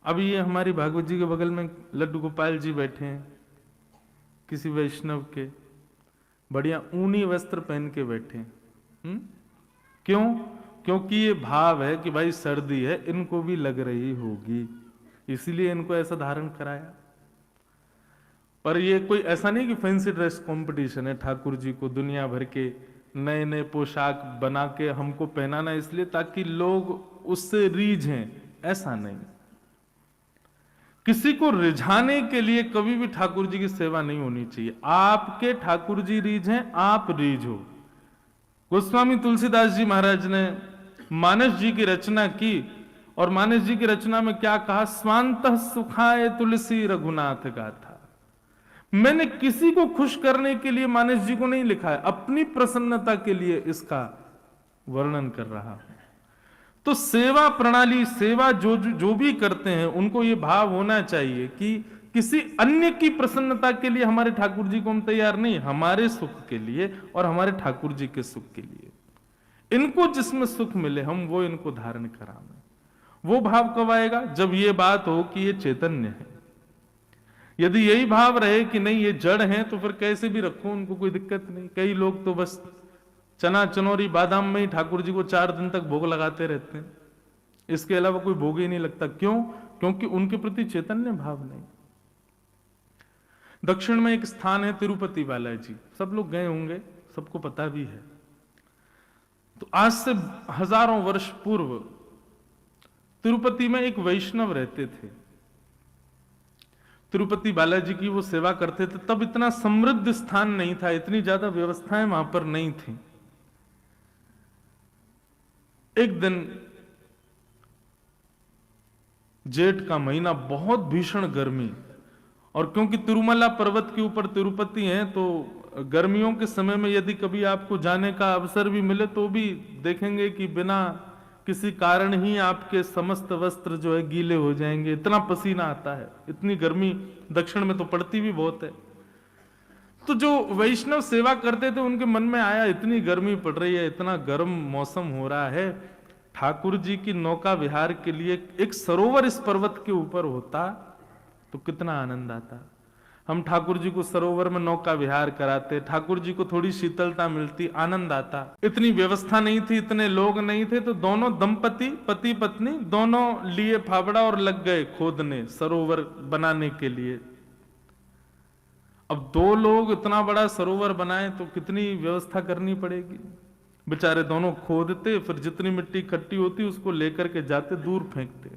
अभी ये हमारी भागवत जी के बगल में लड्डू गोपाल जी बैठे हैं, किसी वैष्णव के, बढ़िया ऊनी वस्त्र पहन के बैठे हैं। क्यों? क्योंकि ये भाव है कि भाई सर्दी है, इनको भी लग रही होगी, इसीलिए इनको ऐसा धारण कराया। पर ये कोई ऐसा नहीं कि फैंसी ड्रेस कंपटीशन है, ठाकुर जी को दुनिया भर के नए नए पोशाक बना के हमको पहनाना इसलिए ताकि लोग उससे रीझें, ऐसा नहीं। किसी को रिझाने के लिए कभी भी ठाकुर जी की सेवा नहीं होनी चाहिए। आपके ठाकुर जी रीझें, आप रीझो। गोस्वामी तुलसीदास जी महाराज ने मानस जी की रचना की, और मानस जी की रचना में क्या कहा? स्वांतः सुखाय तुलसी रघुनाथ गाथा। मैंने किसी को खुश करने के लिए मानस जी को नहीं लिखा है, अपनी प्रसन्नता के लिए इसका वर्णन कर रहा हूं। तो सेवा प्रणाली, सेवा जो भी करते हैं उनको ये भाव होना चाहिए कि किसी अन्य की प्रसन्नता के लिए हमारे ठाकुर जी को हम तैयार नहीं, हमारे सुख के लिए और हमारे ठाकुर जी के सुख के लिए। इनको जिसमें सुख मिले हम वो इनको धारण करावें। वो भाव कब आएगा? जब ये बात हो कि ये चैतन्य है। यदि यही भाव रहे कि नहीं ये जड़ है, तो फिर कैसे भी रखो, उनको कोई दिक्कत नहीं। कई लोग तो बस चना चनौरी बादाम में ही ठाकुर जी को 4 दिन तक भोग लगाते रहते हैं, इसके अलावा कोई भोग ही नहीं लगता। क्यों? क्योंकि उनके प्रति चैतन्य भाव नहीं। दक्षिण में एक स्थान है तिरुपति बालाजी, सब लोग गए होंगे, सबको पता भी है। तो आज से हजारों वर्ष पूर्व तिरुपति में एक वैष्णव रहते थे। तिरुपति बालाजी की वो सेवा करते थे। तब इतना समृद्ध स्थान नहीं था, इतनी ज्यादा व्यवस्थाएं वहां पर नहीं थी। एक दिन जेठ का महीना, बहुत भीषण गर्मी, और क्योंकि तिरुमला पर्वत के ऊपर तिरुपति है, तो गर्मियों के समय में यदि कभी आपको जाने का अवसर भी मिले तो भी देखेंगे कि बिना किसी कारण ही आपके समस्त वस्त्र जो है गीले हो जाएंगे, इतना पसीना आता है। इतनी गर्मी दक्षिण में तो पड़ती भी बहुत है। तो जो वैष्णव सेवा करते थे उनके मन में आया, इतनी गर्मी पड़ रही है, इतना गर्म मौसम हो रहा है, ठाकुर जी की नौका विहार के लिए एक सरोवर इस पर्वत के ऊपर होता तो कितना आनंद आता। हम ठाकुर जी को सरोवर में नौका विहार कराते, ठाकुर जी को थोड़ी शीतलता मिलती, आनंद आता। इतनी व्यवस्था नहीं थी, इतने लोग नहीं थे, तो दोनों दंपति, पति पत्नी दोनों लिए फावड़ा और लग गए खोदने सरोवर बनाने के लिए। अब 2 लोग इतना बड़ा सरोवर बनाए तो कितनी व्यवस्था करनी पड़ेगी। बेचारे दोनों खोदते, फिर जितनी मिट्टी इकट्ठी होती उसको लेकर के जाते, दूर फेंकते।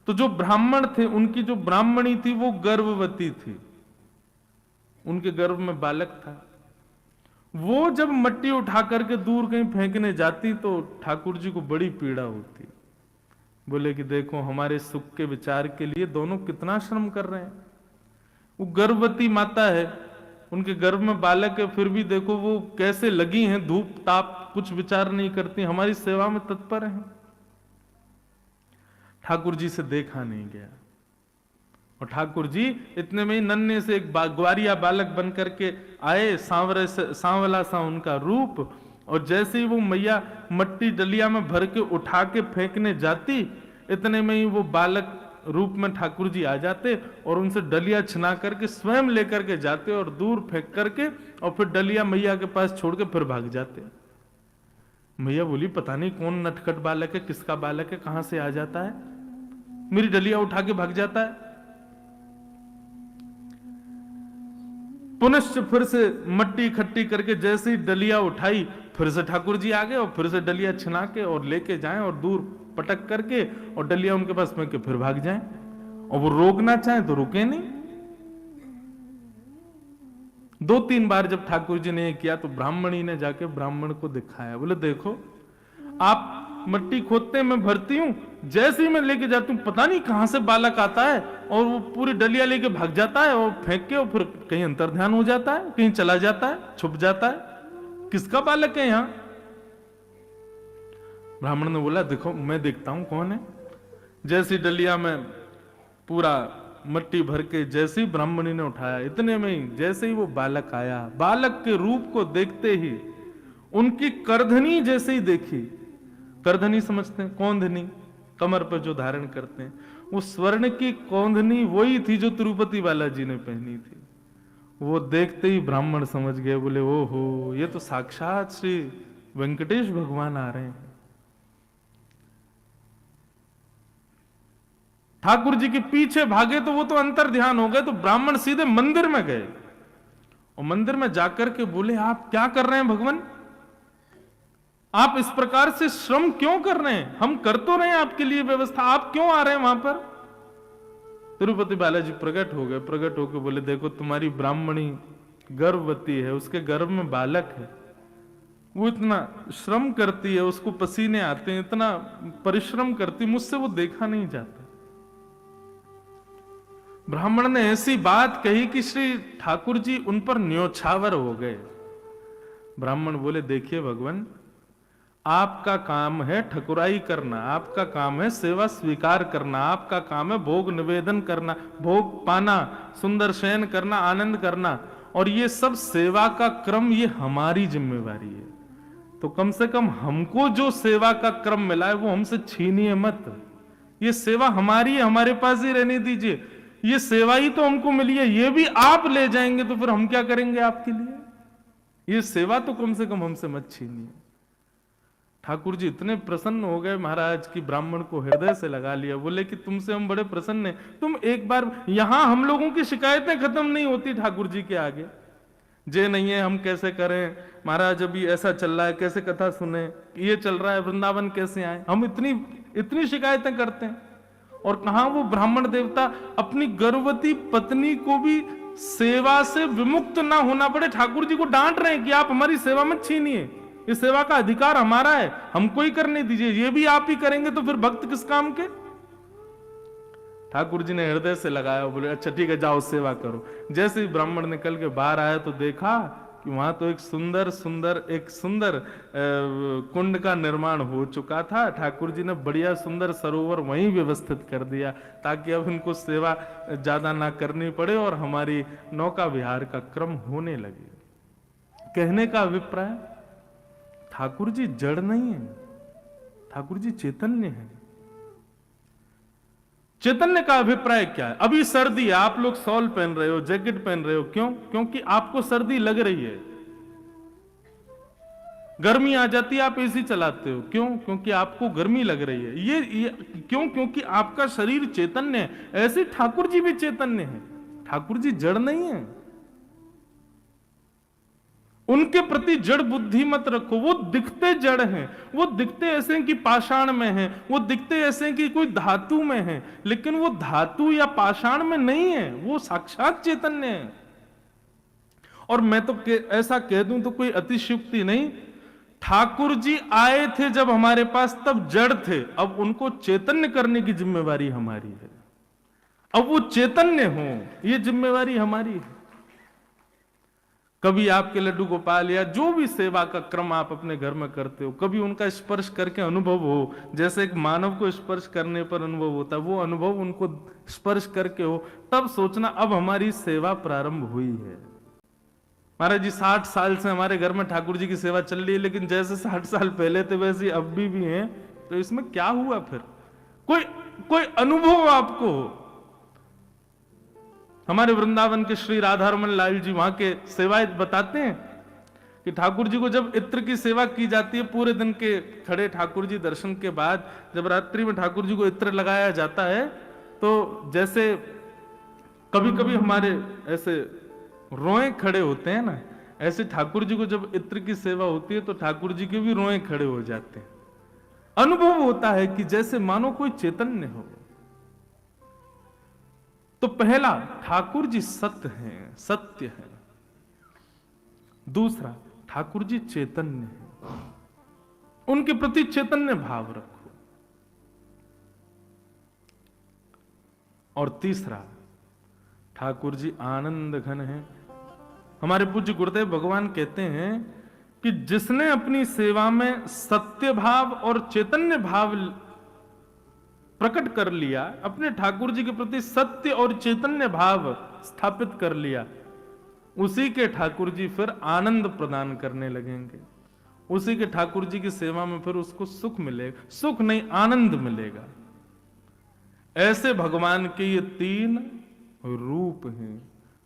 तो जो ब्राह्मण थे, उनकी जो ब्राह्मणी थी वो गर्भवती थी, उनके गर्भ में बालक था। वो जब मट्टी उठा करके दूर कहीं फेंकने जाती तो ठाकुर जी को बड़ी पीड़ा होती। बोले कि देखो हमारे सुख के विचार के लिए दोनों कितना श्रम कर रहे हैं। वो गर्भवती माता है, उनके गर्भ में बालक है, फिर भी देखो वो कैसे लगी हैं, धूप ताप कुछ विचार नहीं करती, हमारी सेवा में तत्पर हैं। ठाकुर जी से देखा नहीं गया, और ठाकुर जी इतने में ही नन्हे से एक ग्वारिया बालक बन करके आए, सांवला सा उनका रूप, और जैसे ही वो मैया मट्टी डलिया में भर के उठा के फेंकने जाती, इतने में ही वो बालक रूप में ठाकुर जी आ जाते और उनसे डलिया छिना करके स्वयं लेकर के जाते और दूर फेंक करके, और फिर डलिया मैया के पास छोड़ के फिर भाग जाते। मैया बोली पता नहीं कौन नटखट बालक है, किसका बालक है, कहां से आ जाता है, मेरी डलिया उठा के भाग जाता है। पुनश्च फिर से मट्टी इकट्ठी करके जैसे ही डलिया उठाई, फिर से ठाकुर जी आ गए और फिर से डलिया छिना के और लेके जाएं और दूर पटक करके और डलिया उनके पास में के फिर भाग जाएं, और वो रोकना चाहे तो रुके नहीं। 2-3 बार जब ठाकुर जी ने किया तो ब्राह्मणी ने जाके ब्राह्मण को दिखाया, बोले देखो आप मट्टी खोदते मैं भरती हूं, जैसे ही मैं लेके जाती हूं पता नहीं कहां से बालक आता है और वो पूरी डलिया लेके भाग जाता है और फेंक के, और फिर कहीं अंतर ध्यान हो जाता है, कहीं चला जाता है, छुप जाता है, किसका बालक है यहां? ब्राह्मण ने बोला देखो मैं देखता हूं कौन है। जैसी डलिया में पूरा मट्टी भर के जैसे ही ब्राह्मणी ने उठाया, इतने में ही जैसे ही वो बालक आया, बालक के रूप को देखते ही उनकी करधनी जैसे ही देखी, करधनी समझते हैं, कौंधनी, कमर पर जो धारण करते हैं, वो स्वर्ण की कौंधनी वही थी जो तिरुपति बालाजी ने पहनी थी। वो देखते ही ब्राह्मण समझ गए, बोले ओहो, ये तो साक्षात श्री वेंकटेश भगवान आ रहे हैं। ठाकुर जी के पीछे भागे तो वो तो अंतर ध्यान हो गए, तो ब्राह्मण सीधे मंदिर में गए और मंदिर में जाकर के बोले, आप क्या कर रहे हैं भगवान? आप इस प्रकार से श्रम क्यों कर रहे हैं? हम कर तो रहे हैं आपके लिए व्यवस्था, आप क्यों आ रहे हैं वहां पर? तिरुपति बालाजी प्रकट हो गए, प्रकट होकर बोले, देखो तुम्हारी ब्राह्मणी गर्भवती है, उसके गर्भ में बालक है, वो इतना श्रम करती है, उसको पसीने आते हैं, इतना परिश्रम करती, मुझसे वो देखा नहीं जाता। ब्राह्मण ने ऐसी बात कही कि श्री ठाकुर जी उन पर न्योछावर हो गए। ब्राह्मण बोले, देखिए भगवान, आपका काम है ठकुराई करना, आपका काम है सेवा स्वीकार करना, आपका काम है भोग निवेदन करना, भोग पाना, सुंदर शयन करना, आनंद करना, और ये सब सेवा का क्रम ये हमारी जिम्मेवारी है। तो कम से कम हमको जो सेवा का क्रम मिला है वो हमसे छीनिए मत। ये सेवा हमारी है, हमारे पास ही रहने दीजिए। ये सेवा ही तो हमको मिली है, ये भी आप ले जाएंगे तो फिर हम क्या करेंगे आपके लिए? ये सेवा तो कम से कम हमसे मत छीनिए। ठाकुर जी इतने प्रसन्न हो गए महाराज कि ब्राह्मण को हृदय से लगा लिया। बोले कि तुमसे हम बड़े प्रसन्न हैं, तुम एक बार, यहां हम लोगों की शिकायतें खत्म नहीं होती ठाकुर जी के आगे। जे नहीं है, हम कैसे करें महाराज, अभी ऐसा चल रहा है, कैसे कथा सुने, ये चल रहा है, वृंदावन कैसे आए, हम इतनी शिकायतें करते हैं। और कहा वो ब्राह्मण देवता अपनी गर्भवती पत्नी को भी सेवा से विमुक्त ना होना पड़े, ठाकुर जी को डांट रहे हैं कि आप हमारी सेवा मत छीनिए, ये सेवा का अधिकार हमारा है, हमको ही करने दीजिए, ये भी आप ही करेंगे तो फिर भक्त किस काम के? ठाकुर जी ने हृदय से लगाया, बोले अच्छा ठीक है, जाओ सेवा करो। जैसे ही ब्राह्मण निकल के बाहर आया तो देखा कि वहां तो एक सुंदर कुंड का निर्माण हो चुका था। ठाकुर जी ने बढ़िया सुंदर सरोवर वहीं व्यवस्थित कर दिया ताकि अब इनको सेवा ज्यादा ना करनी पड़े और हमारी नौका विहार का क्रम होने लगे। कहने का अभिप्राय, ठाकुर जी जड़ नहीं है, ठाकुर जी चैतन्य है। चैतन्य का अभिप्राय क्या है? अभी सर्दी है, आप लोग शॉल पहन रहे हो, जैकेट पहन रहे हो, क्यों? क्योंकि आपको सर्दी लग रही है। गर्मी आ जाती है, आप एसी चलाते हो, क्यों? क्योंकि आपको गर्मी लग रही है। ये क्यों? क्योंकि आपका शरीर चैतन्य है। ऐसे ठाकुर जी भी चैतन्य है, ठाकुर जी जड़ नहीं है। उनके प्रति जड़ बुद्धि मत रखो। वो दिखते जड़ हैं, वो दिखते ऐसे हैं कि पाषाण में हैं, वो दिखते ऐसे हैं कि कोई धातु में है, लेकिन वो धातु या पाषाण में नहीं है, वो साक्षात चैतन्य है। और मैं तो ऐसा कह दूं तो कोई अतिशयोक्ति नहीं, ठाकुर जी आए थे जब हमारे पास तब जड़ थे, अब उनको चैतन्य करने की जिम्मेवारी हमारी है। अब वो चैतन्य हो, ये जिम्मेवारी हमारी है। कभी आपके लड्डू गोपाल या जो भी सेवा का क्रम आप अपने घर में करते हो, कभी उनका स्पर्श करके अनुभव हो, जैसे एक मानव को स्पर्श करने पर अनुभव होता है, वो अनुभव उनको स्पर्श करके हो, तब सोचना अब हमारी सेवा प्रारंभ हुई है। महाराज जी 60 साल से हमारे घर में ठाकुर जी की सेवा चल रही है, लेकिन जैसे 60 साल पहले थे वैसे अब भी हैं, तो इसमें क्या हुआ फिर? कोई अनुभव आपको हो। हमारे वृंदावन के श्री राधारमन लाल जी वहां के सेवायत बताते हैं कि ठाकुर जी को जब इत्र की सेवा की जाती है, पूरे दिन के खड़े ठाकुर जी दर्शन के बाद जब रात्रि में ठाकुर जी को इत्र लगाया जाता है, तो जैसे कभी कभी हमारे ऐसे रोए खड़े होते हैं ना, ऐसे ठाकुर जी को जब इत्र की सेवा होती है तो ठाकुर जी के भी रोए खड़े हो जाते हैं। अनुभव होता है कि जैसे मानो कोई चैतन्य हो। तो पहला, ठाकुर जी सत्य हैं, सत्य है। दूसरा, ठाकुर जी चैतन्य है, उनके प्रति चैतन्य भाव रखो। और तीसरा, ठाकुर जी आनंद घन है। हमारे पूज्य गुरुदेव भगवान कहते हैं कि जिसने अपनी सेवा में सत्य भाव और चैतन्य भाव प्रकट कर लिया, अपने ठाकुर जी के प्रति सत्य और चैतन्य भाव स्थापित कर लिया, उसी के ठाकुर जी फिर आनंद प्रदान करने लगेंगे। उसी के ठाकुर जी की सेवा में फिर उसको सुख मिलेगा, सुख नहीं आनंद मिलेगा। ऐसे भगवान के ये तीन रूप हैं,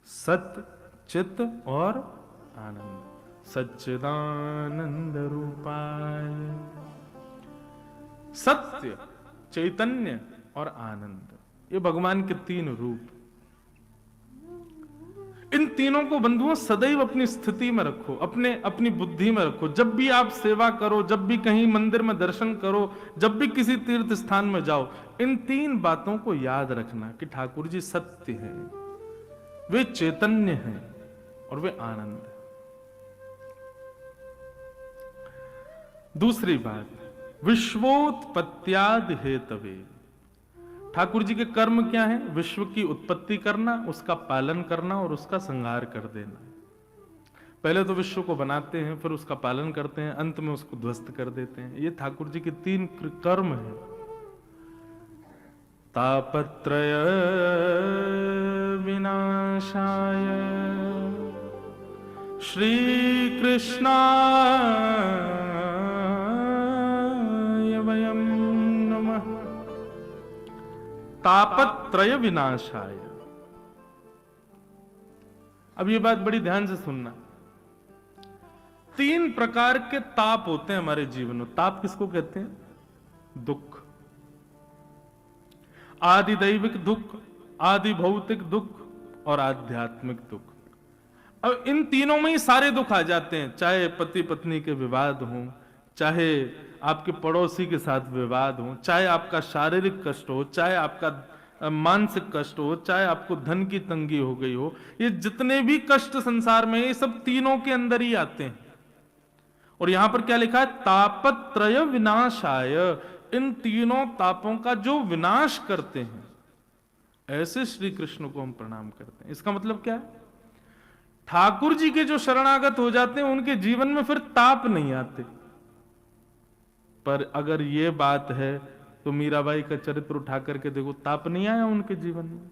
सत्य, चित्त और आनंद। सच्चिदानंद रूपाय, सत्य, चैतन्य और आनंद, ये भगवान के तीन रूप। इन तीनों को बंधुओं सदैव अपनी स्थिति में रखो, अपनी बुद्धि में रखो। जब भी आप सेवा करो, जब भी कहीं मंदिर में दर्शन करो, जब भी किसी तीर्थ स्थान में जाओ, इन तीन बातों को याद रखना कि ठाकुर जी सत्य है, वे चैतन्य हैं और वे आनंद है। दूसरी बात, विश्वोत्पत्त्यादि हेतवे, ठाकुर जी के कर्म क्या है? विश्व की उत्पत्ति करना, उसका पालन करना और उसका संहार कर देना। पहले तो विश्व को बनाते हैं, फिर उसका पालन करते हैं, अंत में उसको ध्वस्त कर देते हैं। ये ठाकुर जी के तीन कर्म हैं। तापत्रय विनाशाय श्री कृष्णाय वयम नमः। तापत्रय विनाशाय। अब ये बात बड़ी ध्यान से सुनना। तीन प्रकार के ताप होते हैं हमारे जीवन में। ताप किसको कहते हैं? दुख। आदि दैविक दुख, आदि भौतिक दुख और आध्यात्मिक दुख। अब इन तीनों में ही सारे दुख आ जाते हैं, चाहे पति पत्नी के विवाद हो, चाहे आपके पड़ोसी के साथ विवाद हो, चाहे आपका शारीरिक कष्ट हो, चाहे आपका मानसिक कष्ट हो, चाहे आपको धन की तंगी हो गई हो। ये जितने भी कष्ट संसार में, ये सब तीनों के अंदर ही आते हैं। और यहां पर क्या लिखा है? तापत्रय विनाशाय। इन तीनों तापों का जो विनाश करते हैं, ऐसे श्री कृष्ण को हम प्रणाम करते हैं। इसका मतलब क्या है? ठाकुर जी के जो शरणागत हो जाते हैं, उनके जीवन में फिर ताप नहीं आते। पर अगर ये बात है तो मीराबाई का चरित्र उठा करके देखो, ताप नहीं आया उनके जीवन में।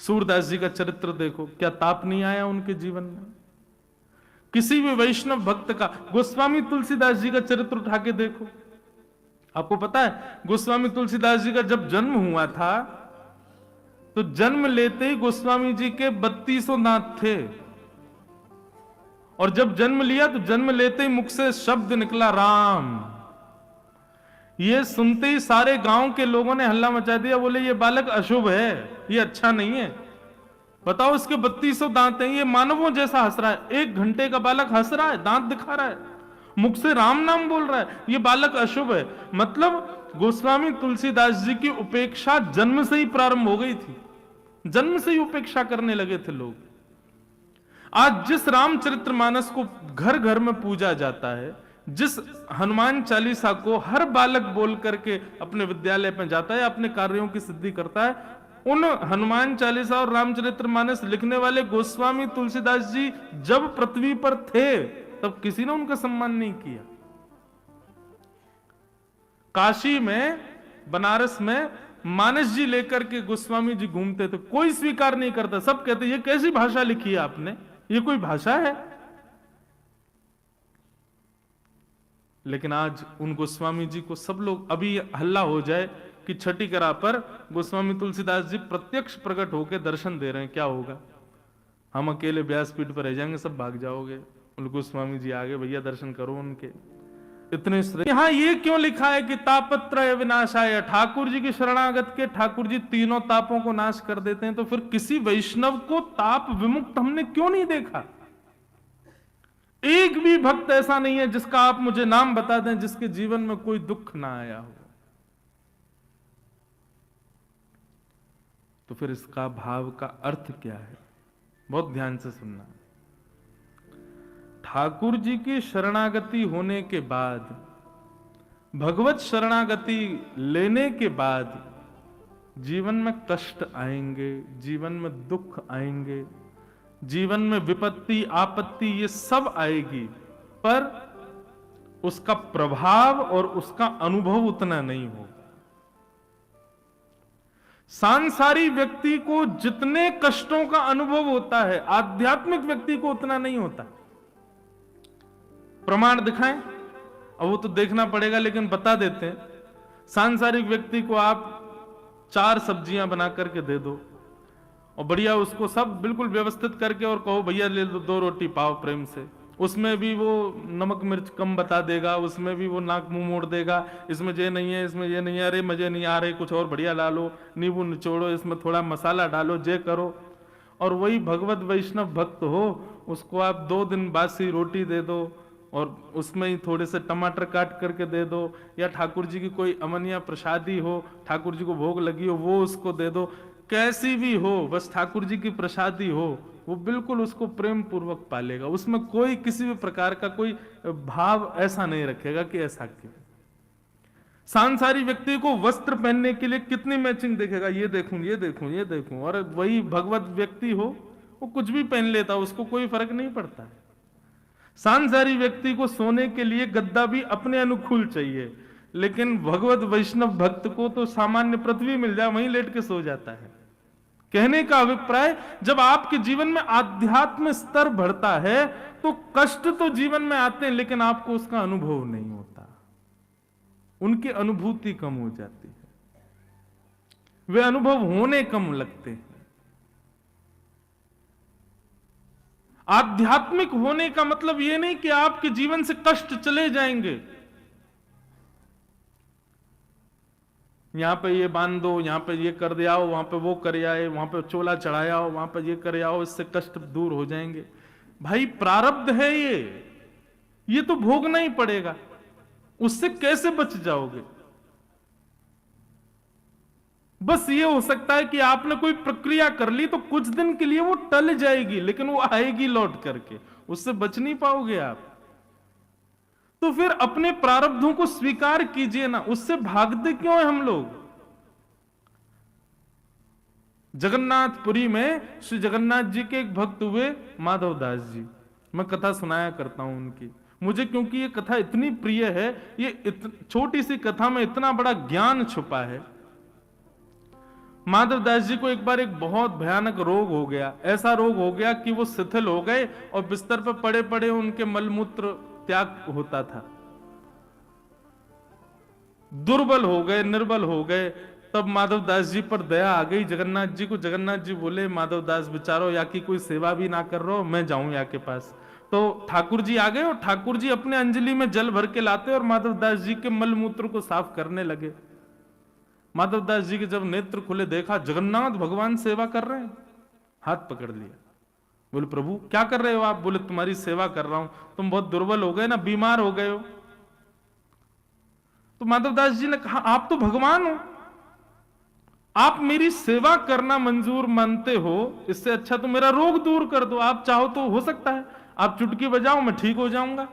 सूरदास जी का चरित्र देखो, क्या ताप नहीं आया उनके जीवन में? किसी भी वैष्णव भक्त का, गोस्वामी तुलसीदास जी का चरित्र उठा के देखो। आपको पता है गोस्वामी तुलसीदास जी का जब जन्म हुआ था, तो जन्म लेते ही गोस्वामी जी के 3200 दांत थे। और जब जन्म लिया तो जन्म लेते ही मुख से शब्द निकला राम। ये सुनते ही सारे गांव के लोगों ने हल्ला मचा दिया, बोले ये बालक अशुभ है, ये अच्छा नहीं है। बताओ, इसके 3200 दांत हैं, ये मानवों जैसा हंस रहा है। 1 घंटे का बालक हंस रहा है, दांत दिखा रहा है, मुख से राम नाम बोल रहा है, ये बालक अशुभ है। मतलब गोस्वामी तुलसीदास जी की उपेक्षा जन्म से ही प्रारंभ हो गई थी। जन्म से ही उपेक्षा करने लगे थे लोग। आज जिस रामचरितमानस को घर घर में पूजा जाता है, जिस हनुमान चालीसा को हर बालक बोल करके अपने विद्यालय में जाता है, अपने कार्यों की सिद्धि करता है, उन हनुमान चालीसा और रामचरितमानस लिखने वाले गोस्वामी तुलसीदास जी जब पृथ्वी पर थे, तब किसी ने उनका सम्मान नहीं किया। काशी में, बनारस में मानस जी लेकर के गोस्वामी जी घूमते थे, कोई स्वीकार नहीं करता। सब कहते ये कैसी भाषा लिखी है आपने, ये कोई भाषा है? लेकिन आज उन गोस्वामी जी को सब लोग, अभी हल्ला हो जाए कि छठी करा पर गोस्वामी तुलसीदास जी प्रत्यक्ष प्रकट होकर दर्शन दे रहे हैं, क्या होगा? हम अकेले व्यासपीठ पर रह जाएंगे, सब भाग जाओगे। गोस्वामी जी आगे, भैया दर्शन करो उनके, इतने श्रेय। यहां ये क्यों लिखा है कि तापत्रय विनाशाय? ठाकुर जी की शरणागत के ठाकुर जी तीनों तापों को नाश कर देते हैं। तो फिर किसी वैष्णव को ताप विमुक्त हमने क्यों नहीं देखा? एक भी भक्त ऐसा नहीं है जिसका आप मुझे नाम बता दें जिसके जीवन में कोई दुख ना आया हो। तो फिर इसका भाव का अर्थ क्या है? बहुत ध्यान से सुनना। ठाकुर जी की शरणागति होने के बाद, भगवत शरणागति लेने के बाद जीवन में कष्ट आएंगे, जीवन में दुख आएंगे, जीवन में विपत्ति आपत्ति ये सब आएगी, पर उसका प्रभाव और उसका अनुभव उतना नहीं होगा। सांसारिक व्यक्ति को जितने कष्टों का अनुभव होता है, आध्यात्मिक व्यक्ति को उतना नहीं होता। प्रमाण दिखाएं? अब वो तो देखना पड़ेगा, लेकिन बता देते हैं। सांसारिक व्यक्ति को आप 4 सब्जियां बना करके दे दो और बढ़िया उसको सब बिल्कुल व्यवस्थित करके और कहो भैया ले लो 2 रोटी पाओ प्रेम से। उसमें भी वो नमक मिर्च कम बता देगा, उसमें भी वो नाक मुंह मोड़ देगा, इसमें ये नहीं है, इसमें ये नहीं है, अरे मजे नहीं आ रहे, कुछ और बढ़िया डालो, नींबू निचोड़ो, इसमें थोड़ा मसाला डालो, जे करो। और वही भगवत वैष्णव भक्त हो, उसको आप 2 दिन बासी रोटी दे दो और उसमें ही थोड़े से टमाटर काट करके दे दो, या ठाकुर जी की कोई अमन या प्रसादी हो, ठाकुर जी को भोग लगी हो, वो उसको दे दो। कैसी भी हो, बस ठाकुर जी की प्रसादी हो, वो बिल्कुल उसको प्रेम पूर्वक पालेगा। उसमें कोई किसी भी प्रकार का कोई भाव ऐसा नहीं रखेगा कि ऐसा क्यों। सांसारी व्यक्ति को वस्त्र पहनने के लिए कितनी मैचिंग देखेगा, ये देखूं ये देखूं ये देखूं, और वही भगवत व्यक्ति हो वो कुछ भी पहन लेता, उसको कोई फर्क नहीं पड़ता। सांसारी व्यक्ति को सोने के लिए गद्दा भी अपने अनुकूल चाहिए, लेकिन भगवत वैष्णव भक्त को तो सामान्य पृथ्वी मिल जाए वहीं लेट के सो जाता है। कहने का अभिप्राय, जब आपके जीवन में आध्यात्म स्तर बढ़ता है तो कष्ट तो जीवन में आते हैं, लेकिन आपको उसका अनुभव नहीं होता, उनकी अनुभूति कम हो जाती है, वे अनुभव होने कम लगते हैं। आध्यात्मिक होने का मतलब यह नहीं कि आपके जीवन से कष्ट चले जाएंगे। यहां पे ये बांध दो, यहां पे ये कर दे आओ, वहां पे वो कर आए, वहां पे चोला चढ़ाया हो, वहां पे ये कर आओ, इससे कष्ट दूर हो जाएंगे। भाई प्रारब्ध है ये तो भोगना ही पड़ेगा, उससे कैसे बच जाओगे? बस ये हो सकता है कि आपने कोई प्रक्रिया कर ली तो कुछ दिन के लिए वो टल जाएगी, लेकिन वो आएगी लौट करके, उससे बच नहीं पाओगे आप। तो फिर अपने प्रारब्धों को स्वीकार कीजिए ना, उससे भागते क्यों है हम लोग? जगन्नाथपुरी में श्री जगन्नाथ जी के एक भक्त हुए माधव दास जी, मैं कथा सुनाया करता हूं उनकी, मुझे क्योंकि ये कथा इतनी प्रिय है। ये छोटी सी कथा में इतना बड़ा ज्ञान छुपा है। माधव दास जी को एक बार एक बहुत भयानक रोग हो गया, ऐसा रोग हो गया कि वो शिथिल हो गए और बिस्तर पर पड़े पड़े उनके मलमूत्र त्याग होता था, दुर्बल हो गए, निर्बल हो गए। तब माधव दास जी पर दया आ गई जगन्नाथ जी को। जगन्नाथ जी बोले, माधव दास बेचारो या की कोई सेवा भी ना कर रहा हो, मैं जाऊं या के पास। तो ठाकुर जी आ गए और ठाकुर जी अपने अंजलि में जल भर के लाते और माधव दास जी के मलमूत्र को साफ करने लगे। माधव दास जी के जब नेत्र खुले, देखा जगन्नाथ भगवान सेवा कर रहे हैं, हाथ पकड़ लिया, बोले प्रभु क्या कर रहे हो आप? बोले तुम्हारी सेवा कर रहा हूं, तुम बहुत दुर्बल हो गए ना, बीमार हो गए हो। तो माधव दास जी ने कहा, आप तो भगवान हो, आप मेरी सेवा करना मंजूर मानते हो, इससे अच्छा तो मेरा रोग दूर कर दो। आप चाहो तो हो सकता है आप चुटकी बजाओ मैं ठीक हो जाऊंगा,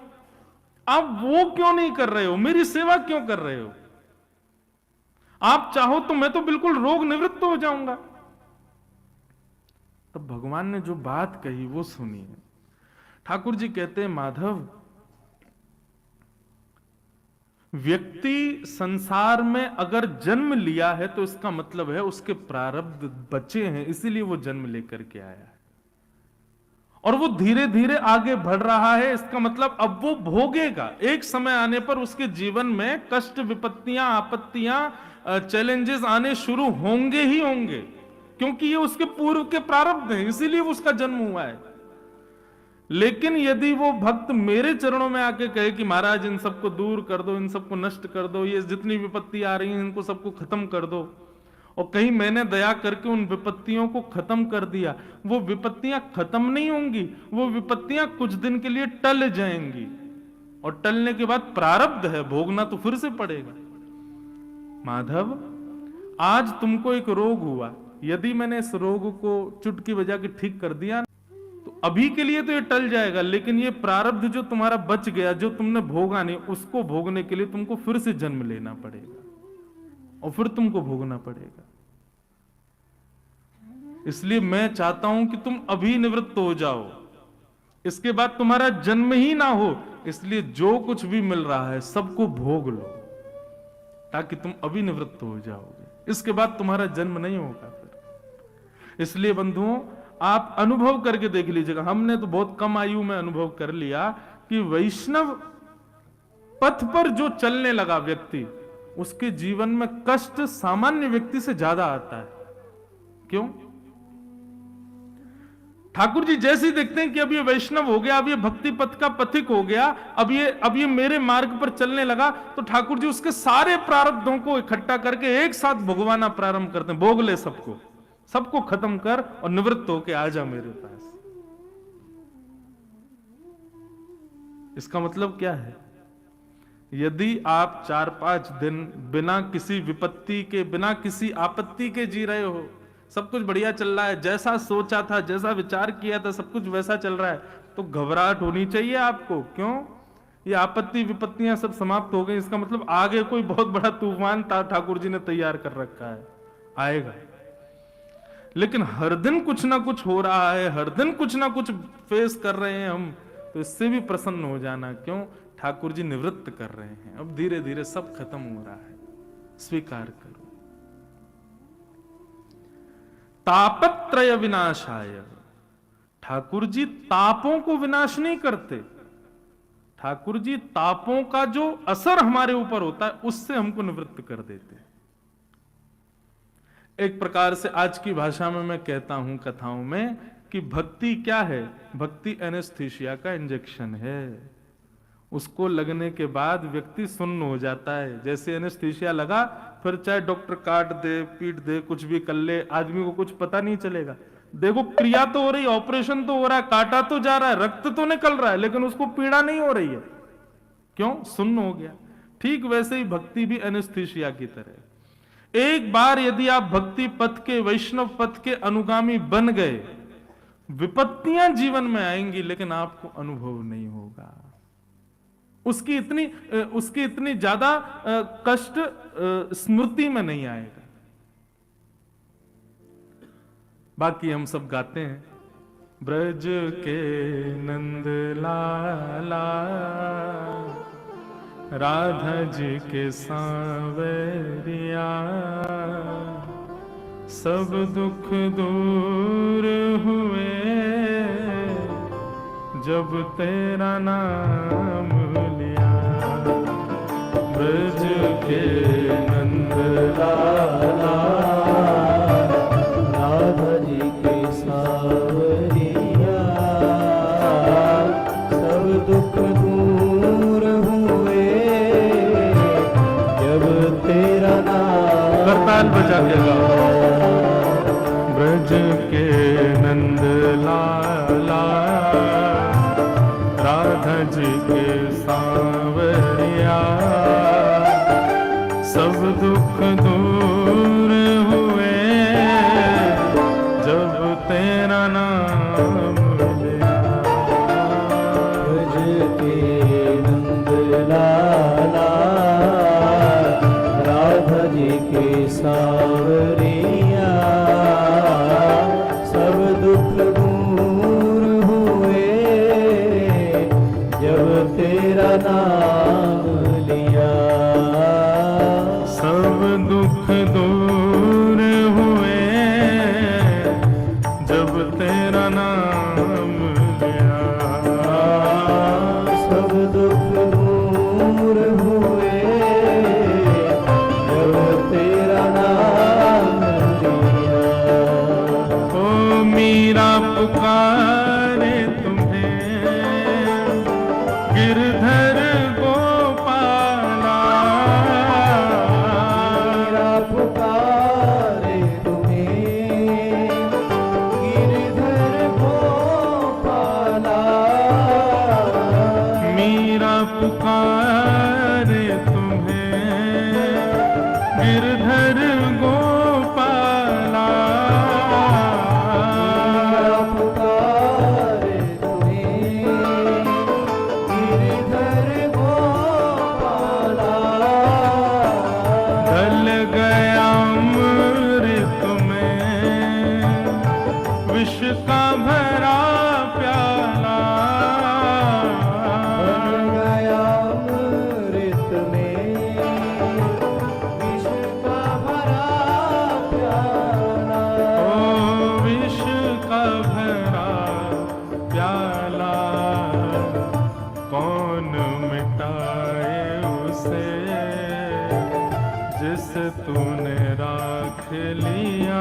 आप वो क्यों नहीं कर रहे हो? मेरी सेवा क्यों कर रहे हो? आप चाहो तो मैं तो बिल्कुल रोग निवृत्त हो जाऊंगा। तब भगवान ने जो बात कही वो सुनिए। ठाकुर जी कहते हैं, माधव, व्यक्ति संसार में अगर जन्म लिया है तो इसका मतलब है उसके प्रारब्ध बचे हैं, इसीलिए वो जन्म लेकर के आया है और वो धीरे धीरे आगे बढ़ रहा है। इसका मतलब अब वो भोगेगा, एक समय आने पर उसके जीवन में कष्ट, विपत्तियां, आपत्तियां, चैलेंजेस आने शुरू होंगे ही होंगे, क्योंकि ये उसके पूर्व के प्रारब्ध हैं, इसीलिए उसका जन्म हुआ है। लेकिन यदि वो भक्त मेरे चरणों में आके कहे कि महाराज इन सबको दूर कर दो, इन सबको नष्ट कर दो, ये जितनी विपत्ति आ रही हैं इनको सबको खत्म कर दो, और कहीं मैंने दया करके उन विपत्तियों को खत्म कर दिया, वो विपत्तियां खत्म नहीं होंगी, वो विपत्तियां कुछ दिन के लिए टल जाएंगी और टलने के बाद प्रारब्ध है, भोगना तो फिर से पड़ेगा। माधव, आज तुमको एक रोग हुआ, यदि मैंने इस रोग को चुटकी बजा के ठीक कर दिया तो अभी के लिए तो ये टल जाएगा, लेकिन ये प्रारब्ध जो तुम्हारा बच गया, जो तुमने भोगा नहीं, उसको भोगने के लिए तुमको फिर से जन्म लेना पड़ेगा और फिर तुमको भोगना पड़ेगा। इसलिए मैं चाहता हूं कि तुम अभी निवृत्त हो जाओ, इसके बाद तुम्हारा जन्म ही ना हो। इसलिए जो कुछ भी मिल रहा है सबको भोग लो, ताकि तुम अभी निवृत्त हो जाओगे, इसके बाद तुम्हारा जन्म नहीं होगा फिर। इसलिए बंधुओं, आप अनुभव करके देख लीजिएगा। हमने तो बहुत कम आयु में अनुभव कर लिया कि वैष्णव पथ पर जो चलने लगा व्यक्ति, उसके जीवन में कष्ट सामान्य व्यक्ति से ज्यादा आता है। क्यों? ठाकुर जी जैसे ही देखते हैं कि अब ये वैष्णव हो गया, अब ये भक्ति पथ का पथिक हो गया, अब ये मेरे मार्ग पर चलने लगा, तो ठाकुर जी उसके सारे प्रारब्धों को इकट्ठा करके एक साथ भोगवाना प्रारंभ करते हैं। भोग ले सबको, सबको खत्म कर और निवृत्त होके आ जा मेरे पास। इसका मतलब क्या है? यदि आप 4-5 दिन बिना किसी विपत्ति के, बिना किसी आपत्ति के जी रहे हो, सब कुछ बढ़िया चल रहा है, जैसा सोचा था, जैसा विचार किया था, सब कुछ वैसा चल रहा है, तो घबराहट होनी चाहिए आपको। क्यों? ये आपत्ति विपत्तियां सब समाप्त हो गई, इसका मतलब आगे कोई बहुत बड़ा तूफान ठाकुर जी ने तैयार कर रखा है, आएगा। लेकिन हर दिन कुछ ना कुछ हो रहा है, हर दिन कुछ ना कुछ फेस कर रहे हैं हम, तो इससे भी प्रसन्न हो जाना। क्यों? ठाकुर जी निवृत्त कर रहे हैं, अब धीरे धीरे सब खत्म हो रहा है, स्वीकार करो। तापत्रय विनाशाय, ठाकुर जी तापों को विनाश नहीं करते। ठाकुर जी तापों का जो असर हमारे ऊपर होता है उससे हमको निवृत्त कर देते हैं। एक प्रकार से आज की भाषा में मैं कहता हूं कथाओं में कि भक्ति क्या है? भक्ति एनेस्थीसिया का इंजेक्शन है। उसको लगने के बाद व्यक्ति सुन्न हो जाता है। जैसे एनेस्थीसिया लगा, फिर चाहे डॉक्टर काट दे, पीट दे, कुछ भी कर ले, आदमी को कुछ पता नहीं चलेगा। देखो क्रिया तो हो रही, ऑपरेशन तो हो रहा है, काटा तो जा रहा है, रक्त तो निकल रहा है, लेकिन उसको पीड़ा नहीं हो रही है। क्यों? सुन्न हो गया। ठीक वैसे ही भक्ति भी एनेस्थीसिया की तरह। एक बार यदि आप भक्ति पथ के, वैष्णव पथ के अनुगामी बन गए, विपत्तियां जीवन में आएंगी लेकिन आपको अनुभव नहीं होगा। उसकी इतनी ज्यादा कष्ट स्मृति में नहीं आएगा। बाकी हम सब गाते हैं, ब्रज के नंद लाला, राधा जी के सांवरिया, सब दुख दूर हुए जब तेरा नाम लिया। ब्रज के नंद लाला, राधा जी के सांवरिया, सब दुख दूर हुए जब तेरा नाम। करताल बजा के गाओ। ब्रज के नंद लाला, राधा जी के सांवरिया, सब दुख दूर हुए जब तेरा नाम लिया। ब्रज के नंद लाला, राधा जी के सांवरिया, सब दुख दूर हुए जब तेरा नाम लिया। सब दुख दूर हुए जब तेरा नाम लिया। सब दुख दूर हुए जब तेरा नाम लिया। ओ मीरा पुकारे तुम्हें, गिरधर गोपाला, मीरा पुकारे तुम्हें, गिरधर गोपाला। मीरा पुकारे तुम्हें, गिरधर गोपाला। मीरा पुकारे तुम्हें, गिरधर गोपाला। ढल गया अमृत में विष का भरा प्याला। बन गया अमृत में विष का भरा देख लिया,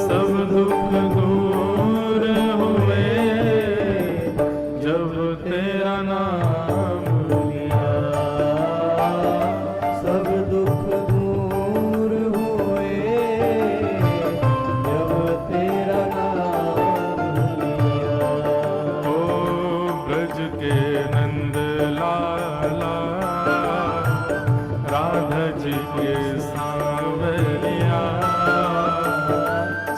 सब दुख दूर हुए जब तेरा नाम लिया। सब दुख दूर हुए जब तेरा नाम लिया। ओ ब्रज के नंद लाला, राधा जी के सांवरिया,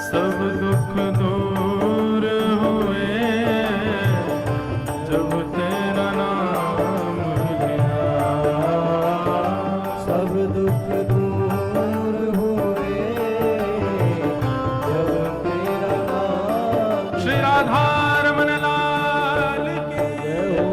सब दुख दूर हुए जब तेरा नाम लिया। सब दुख दूर हुए जब तेरा नाम। श्री राधा रमन लाल की जय हो।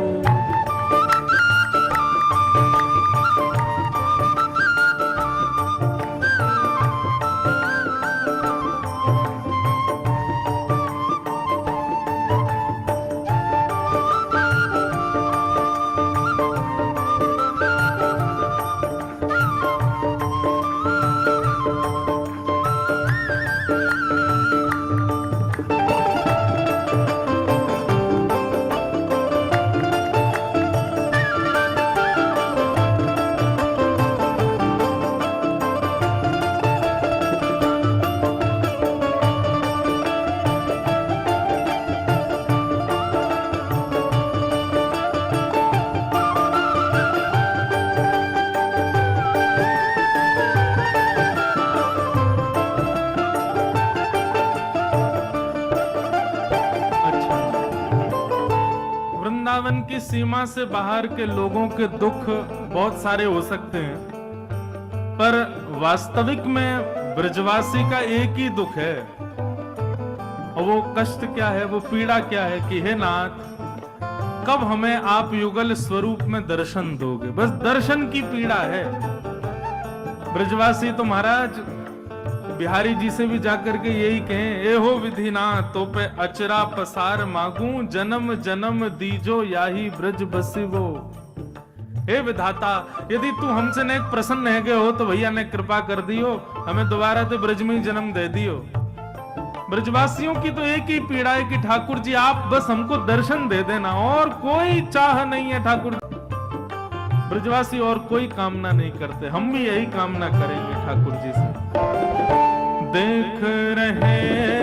वृंदावन की सीमा से बाहर के लोगों के दुख बहुत सारे हो सकते हैं, पर वास्तविक में ब्रजवासी का एक ही दुख है। और वो कष्ट क्या है, वो पीड़ा क्या है कि हे नाथ, कब हमें आप युगल स्वरूप में दर्शन दोगे। बस दर्शन की पीड़ा है। ब्रजवासी तो महाराज बिहारी जी से भी जाकर के यही कहें, ए हो विधिनाथ तो पे अचरा पसार मांगू, जन्म जन्म दीजो याही ब्रज बसिवो। हे विधाता, यदि तू हमसे ने प्रसन्न है गए हो तो भैया ने कृपा कर दियो, हमें दोबारा तो ब्रज में ही जन्म दे दियो। ब्रजवासियों की तो एक ही पीड़ा है कि ठाकुर जी आप बस हमको दर्शन दे देना, और कोई चाह नहीं है ठाकुर। ब्रजवासी और कोई कामना नहीं करते, हम भी यही कामना करेंगे ठाकुर जी से। देख रहे